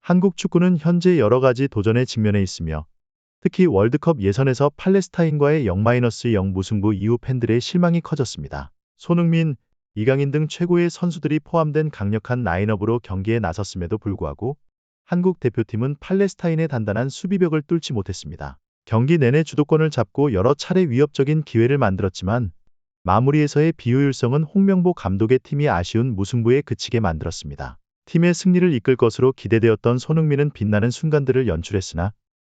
한국 축구는 현재 여러 가지 도전에 직면해 있으며 특히 월드컵 예선에서 팔레스타인과의 0-0 무승부 이후 팬들의 실망이 커졌습니다. 손흥민, 이강인 등 최고의 선수들이 포함된 강력한 라인업으로 경기에 나섰음에도 불구하고 한국 대표팀은 팔레스타인의 단단한 수비벽을 뚫지 못했습니다. 경기 내내 주도권을 잡고 여러 차례 위협적인 기회를 만들었지만 마무리에서의 비효율성은 홍명보 감독의 팀이 아쉬운 무승부에 그치게 만들었습니다. 팀의 승리를 이끌 것으로 기대되었던 손흥민은 빛나는 순간들을 연출했으나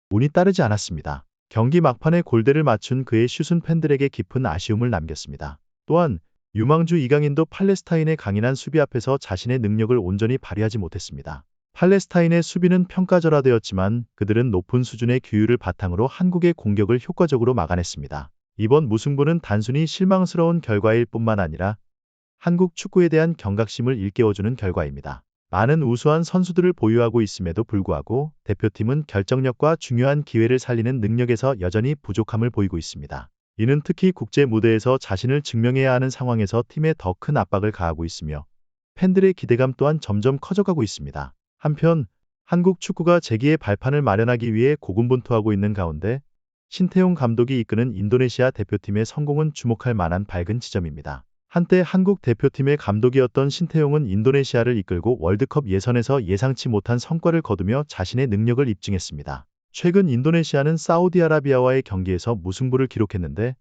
운이 따르지 않았습니다. 경기 막판에 골대를 맞춘 그의 슛은 팬들에게 깊은 아쉬움을 남겼습니다. 또한 유망주 이강인도 팔레스타인의 강인한 수비 앞에서 자신의 능력을 온전히 발휘하지 못했습니다. 팔레스타인의 수비는 평가절하되었지만 그들은 높은 수준의 규율을 바탕으로 한국의 공격을 효과적으로 막아냈습니다. 이번 무승부는 단순히 실망스러운 결과일 뿐만 아니라 한국 축구에 대한 경각심을 일깨워주는 결과입니다. 많은 우수한 선수들을 보유하고 있음에도 불구하고 대표팀은 결정력과 중요한 기회를 살리는 능력에서 여전히 부족함을 보이고 있습니다. 이는 특히 국제 무대에서 자신을 증명해야 하는 상황에서 팀에 더 큰 압박을 가하고 있으며 팬들의 기대감 또한 점점 커져가고 있습니다. 한편 한국 축구가 재기의 발판을 마련하기 위해 고군분투하고 있는 가운데 신태용 감독이 이끄는 인도네시아 대표팀의 성공은 주목할 만한 밝은 지점입니다. 한때 한국 대표팀의 감독이었던 신태용은 인도네시아를 이끌고 월드컵 예선에서 예상치 못한 성과를 거두며 자신의 능력을 입증했습니다. 최근 인도네시아는 사우디아라비아와의 경기에서 무승부를 기록했는데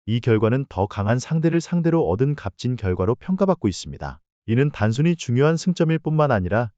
이 결과는 더 강한 상대를 상대로 얻은 값진 결과로 평가받고 있습니다. 이는 단순히 중요한 승점일 뿐만 아니라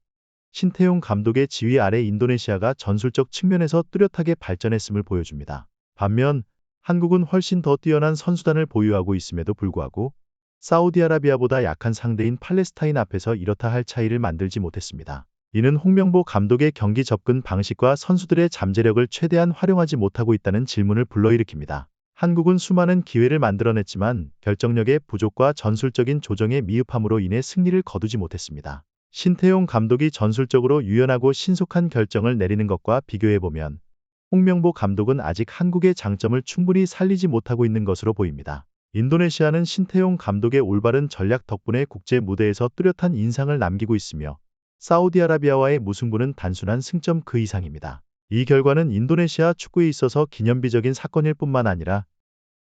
신태용 감독의 지휘 아래 인도네시아가 전술적 측면에서 뚜렷하게 발전했음을 보여줍니다. 반면 한국은 훨씬 더 뛰어난 선수단을 보유하고 있음에도 불구하고 사우디아라비아보다 약한 상대인 팔레스타인 앞에서 이렇다 할 차이를 만들지 못했습니다. 이는 홍명보 감독의 경기 접근 방식과 선수들의 잠재력을 최대한 활용하지 못하고 있다는 질문을 불러일으킵니다. 한국은 수많은 기회를 만들어냈지만 결정력의 부족과 전술적인 조정의 미흡함으로 인해 승리를 거두지 못했습니다. 신태용 감독이 전술적으로 유연하고 신속한 결정을 내리는 것과 비교해보면 홍명보 감독은 아직 한국의 장점을 충분히 살리지 못하고 있는 것으로 보입니다. 인도네시아는 신태용 감독의 올바른 전략 덕분에 국제 무대에서 뚜렷한 인상을 남기고 있으며 사우디아라비아와의 무승부는 단순한 승점 그 이상입니다. 이 결과는 인도네시아 축구에 있어서 기념비적인 사건일 뿐만 아니라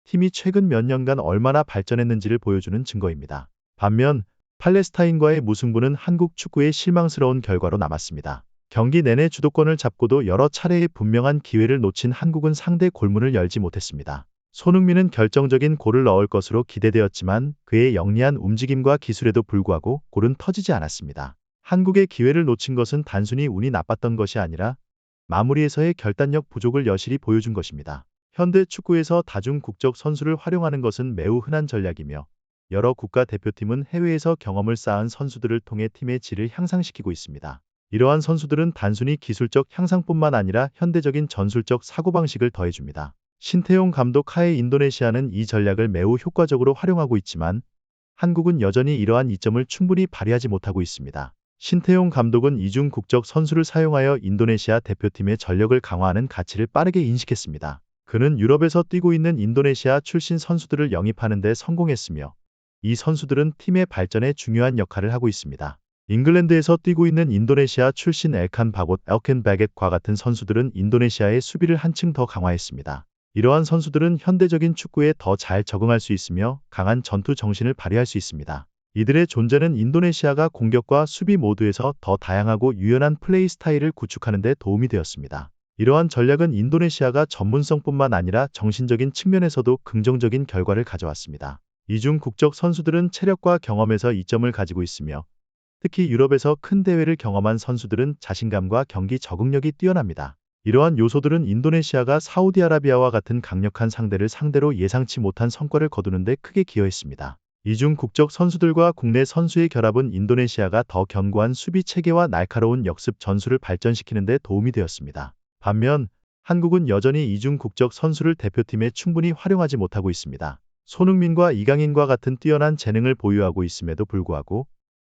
팀이 최근 몇 년간 얼마나 발전했는지를 보여주는 증거입니다. 반면 팔레스타인과의 무승부는 한국 축구의 실망스러운 결과로 남았습니다. 경기 내내 주도권을 잡고도 여러 차례의 분명한 기회를 놓친 한국은 상대 골문을 열지 못했습니다. 손흥민은 결정적인 골을 넣을 것으로 기대되었지만 그의 영리한 움직임과 기술에도 불구하고 골은 터지지 않았습니다. 한국의 기회를 놓친 것은 단순히 운이 나빴던 것이 아니라 마무리에서의 결단력 부족을 여실히 보여준 것입니다. 현대 축구에서 다중국적 선수를 활용하는 것은 매우 흔한 전략이며 여러 국가 대표팀은 해외에서 경험을 쌓은 선수들을 통해 팀의 질을 향상시키고 있습니다. 이러한 선수들은 단순히 기술적 향상뿐만 아니라 현대적인 전술적 사고방식을 더해줍니다. 신태용 감독 하에 인도네시아는 이 전략을 매우 효과적으로 활용하고 있지만 한국은 여전히 이러한 이점을 충분히 발휘하지 못하고 있습니다. 신태용 감독은 이중 국적 선수를 사용하여 인도네시아 대표팀의 전력을 강화하는 가치를 빠르게 인식했습니다. 그는 유럽에서 뛰고 있는 인도네시아 출신 선수들을 영입하는 데 성공했으며 이 선수들은 팀의 발전에 중요한 역할을 하고 있습니다. 잉글랜드에서 뛰고 있는 인도네시아 출신 엘칸 바곳, 엘켄 바겟과 같은 선수들은 인도네시아의 수비를 한층 더 강화했습니다. 이러한 선수들은 현대적인 축구에 더 잘 적응할 수 있으며 강한 전투 정신을 발휘할 수 있습니다. 이들의 존재는 인도네시아가 공격과 수비 모두에서 더 다양하고 유연한 플레이 스타일을 구축하는 데 도움이 되었습니다. 이러한 전략은 인도네시아가 전문성뿐만 아니라 정신적인 측면에서도 긍정적인 결과를 가져왔습니다. 이중 국적 선수들은 체력과 경험에서 이점을 가지고 있으며 특히 유럽에서 큰 대회를 경험한 선수들은 자신감과 경기 적응력이 뛰어납니다. 이러한 요소들은 인도네시아가 사우디아라비아와 같은 강력한 상대를 상대로 예상치 못한 성과를 거두는 데 크게 기여했습니다. 이중 국적 선수들과 국내 선수의 결합은 인도네시아가 더 견고한 수비 체계와 날카로운 역습 전술을 발전시키는 데 도움이 되었습니다. 반면 한국은 여전히 이중 국적 선수를 대표팀에 충분히 활용하지 못하고 있습니다. 손흥민과 이강인과 같은 뛰어난 재능을 보유하고 있음에도 불구하고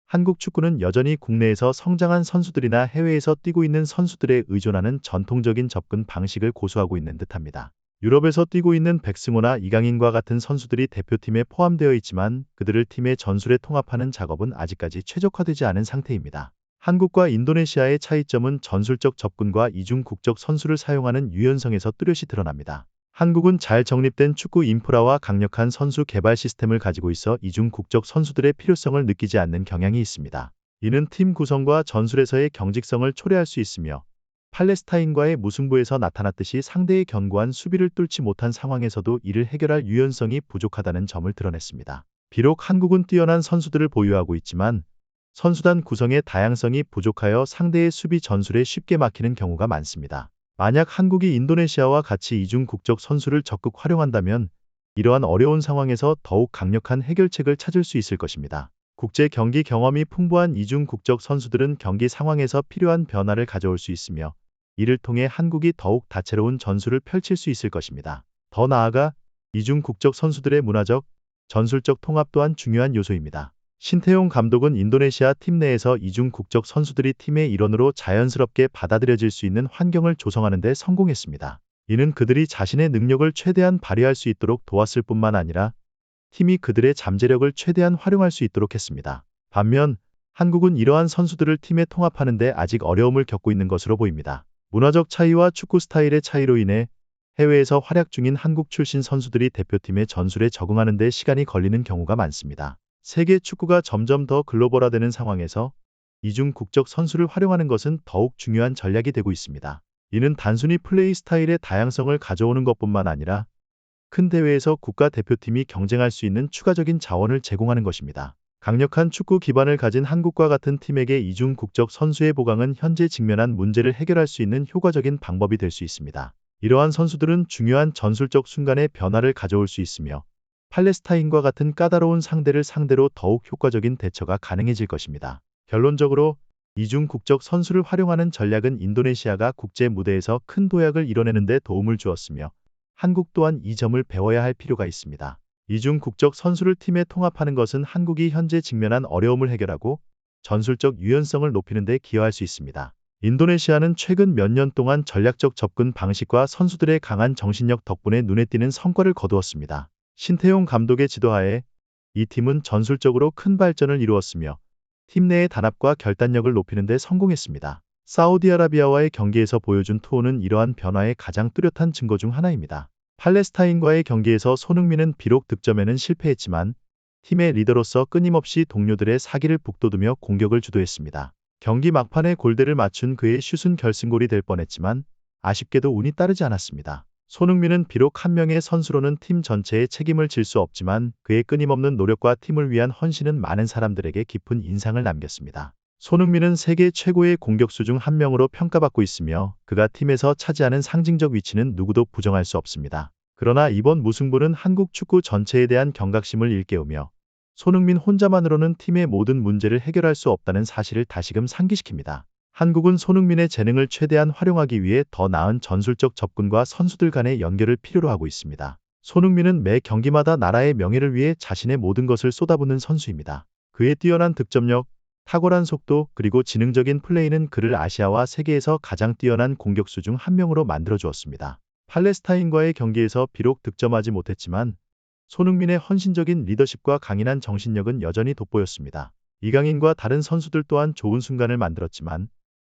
한국 축구는 여전히 국내에서 성장한 선수들이나 해외에서 뛰고 있는 선수들에 의존하는 전통적인 접근 방식을 고수하고 있는 듯합니다. 유럽에서 뛰고 있는 백승호나 이강인과 같은 선수들이 대표팀에 포함되어 있지만 그들을 팀의 전술에 통합하는 작업은 아직까지 최적화되지 않은 상태입니다. 한국과 인도네시아의 차이점은 전술적 접근과 이중 국적 선수를 사용하는 유연성에서 뚜렷이 드러납니다. 한국은 잘 정립된 축구 인프라와 강력한 선수 개발 시스템을 가지고 있어 이중 국적 선수들의 필요성을 느끼지 않는 경향이 있습니다. 이는 팀 구성과 전술에서의 경직성을 초래할 수 있으며 팔레스타인과의 무승부에서 나타났듯이 상대의 견고한 수비를 뚫지 못한 상황에서도 이를 해결할 유연성이 부족하다는 점을 드러냈습니다. 비록 한국은 뛰어난 선수들을 보유하고 있지만 선수단 구성의 다양성이 부족하여 상대의 수비 전술에 쉽게 막히는 경우가 많습니다. 만약 한국이 인도네시아와 같이 이중 국적 선수를 적극 활용한다면 이러한 어려운 상황에서 더욱 강력한 해결책을 찾을 수 있을 것입니다. 국제 경기 경험이 풍부한 이중 국적 선수들은 경기 상황에서 필요한 변화를 가져올 수 있으며 이를 통해 한국이 더욱 다채로운 전술을 펼칠 수 있을 것입니다. 더 나아가 이중 국적 선수들의 문화적, 전술적 통합 또한 중요한 요소입니다. 신태용 감독은 인도네시아 팀 내에서 이중 국적 선수들이 팀의 일원으로 자연스럽게 받아들여질 수 있는 환경을 조성하는 데 성공했습니다. 이는 그들이 자신의 능력을 최대한 발휘할 수 있도록 도왔을 뿐만 아니라 팀이 그들의 잠재력을 최대한 활용할 수 있도록 했습니다. 반면 한국은 이러한 선수들을 팀에 통합하는 데 아직 어려움을 겪고 있는 것으로 보입니다. 문화적 차이와 축구 스타일의 차이로 인해 해외에서 활약 중인 한국 출신 선수들이 대표팀의 전술에 적응하는 데 시간이 걸리는 경우가 많습니다. 세계 축구가 점점 더 글로벌화되는 상황에서 이중 국적 선수를 활용하는 것은 더욱 중요한 전략이 되고 있습니다. 이는 단순히 플레이 스타일의 다양성을 가져오는 것뿐만 아니라 큰 대회에서 국가대표팀이 경쟁할 수 있는 추가적인 자원을 제공하는 것입니다. 강력한 축구 기반을 가진 한국과 같은 팀에게 이중 국적 선수의 보강은 현재 직면한 문제를 해결할 수 있는 효과적인 방법이 될 수 있습니다. 이러한 선수들은 중요한 전술적 순간에 변화를 가져올 수 있으며 팔레스타인과 같은 까다로운 상대를 상대로 더욱 효과적인 대처가 가능해질 것입니다. 결론적으로 이중 국적 선수를 활용하는 전략은 인도네시아가 국제 무대에서 큰 도약을 이뤄내는 데 도움을 주었으며 한국 또한 이 점을 배워야 할 필요가 있습니다. 이중 국적 선수를 팀에 통합하는 것은 한국이 현재 직면한 어려움을 해결하고 전술적 유연성을 높이는 데 기여할 수 있습니다. 인도네시아는 최근 몇 년 동안 전략적 접근 방식과 선수들의 강한 정신력 덕분에 눈에 띄는 성과를 거두었습니다. 신태용 감독의 지도하에 이 팀은 전술적으로 큰 발전을 이루었으며 팀 내의 단합과 결단력을 높이는 데 성공했습니다. 사우디아라비아와의 경기에서 보여준 투혼은 이러한 변화의 가장 뚜렷한 증거 중 하나입니다. 팔레스타인과의 경기에서 손흥민은 비록 득점에는 실패했지만 팀의 리더로서 끊임없이 동료들의 사기를 북돋우며 공격을 주도했습니다. 경기 막판에 골대를 맞춘 그의 슛은 결승골이 될 뻔했지만 아쉽게도 운이 따르지 않았습니다. 손흥민은 비록 한 명의 선수로는 팀 전체의 책임을 질 수 없지만 그의 끊임없는 노력과 팀을 위한 헌신은 많은 사람들에게 깊은 인상을 남겼습니다. 손흥민은 세계 최고의 공격수 중 한 명으로 평가받고 있으며 그가 팀에서 차지하는 상징적 위치는 누구도 부정할 수 없습니다. 그러나 이번 무승부는 한국 축구 전체에 대한 경각심을 일깨우며 손흥민 혼자만으로는 팀의 모든 문제를 해결할 수 없다는 사실을 다시금 상기시킵니다. 한국은 손흥민의 재능을 최대한 활용하기 위해 더 나은 전술적 접근과 선수들 간의 연결을 필요로 하고 있습니다. 손흥민은 매 경기마다 나라의 명예를 위해 자신의 모든 것을 쏟아붓는 선수입니다. 그의 뛰어난 득점력, 탁월한 속도, 그리고 지능적인 플레이는 그를 아시아와 세계에서 가장 뛰어난 공격수 중 한 명으로 만들어 주었습니다. 팔레스타인과의 경기에서 비록 득점하지 못했지만 손흥민의 헌신적인 리더십과 강인한 정신력은 여전히 돋보였습니다. 이강인과 다른 선수들 또한 좋은 순간을 만들었지만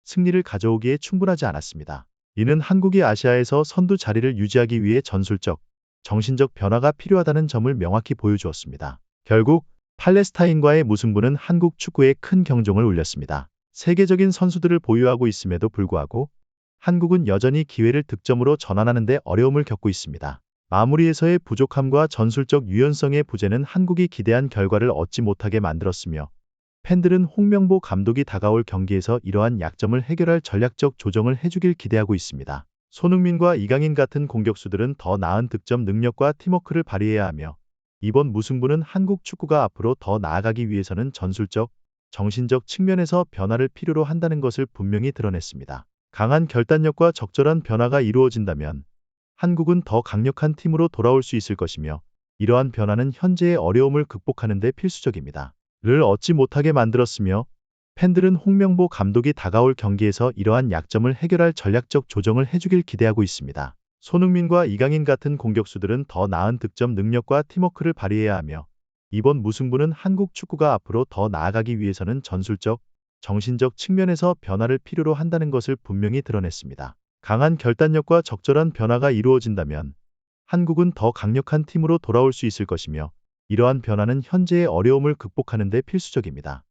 승리를 가져오기에 충분하지 않았습니다. 이는 한국이 아시아에서 선두 자리를 유지하기 위해 전술적, 정신적 변화가 필요하다는 점을 명확히 보여주었습니다. 결국 팔레스타인과의 무승부는 한국 축구에 큰 경종을 울렸습니다. 세계적인 선수들을 보유하고 있음에도 불구하고 한국은 여전히 기회를 득점으로 전환하는 데 어려움을 겪고 있습니다. 마무리에서의 부족함과 전술적 유연성의 부재는 한국이 기대한 결과를 얻지 못하게 만들었으며 팬들은 홍명보 감독이 다가올 경기에서 이러한 약점을 해결할 전략적 조정을 해주길 기대하고 있습니다. 손흥민과 이강인 같은 공격수들은 더 나은 득점 능력과 팀워크를 발휘해야 하며 이번 무승부는 한국 축구가 앞으로 더 나아가기 위해서는 전술적, 정신적 측면에서 변화를 필요로 한다는 것을 분명히 드러냈습니다. 강한 결단력과 적절한 변화가 이루어진다면 한국은 더 강력한 팀으로 돌아올 수 있을 것이며 이러한 변화는 현재의 어려움을 극복하는 데 필수적입니다. 를 얻지 못하게 만들었으며 팬들은 홍명보 감독이 다가올 경기에서 이러한 약점을 해결할 전략적 조정을 해주길 기대하고 있습니다. 손흥민과 이강인 같은 공격수들은 더 나은 득점 능력과 팀워크를 발휘해야 하며 이번 무승부는 한국 축구가 앞으로 더 나아가기 위해서는 전술적, 정신적 측면에서 변화를 필요로 한다는 것을 분명히 드러냈습니다. 강한 결단력과 적절한 변화가 이루어진다면 한국은 더 강력한 팀으로 돌아올 수 있을 것이며 이러한 변화는 현재의 어려움을 극복하는 데 필수적입니다.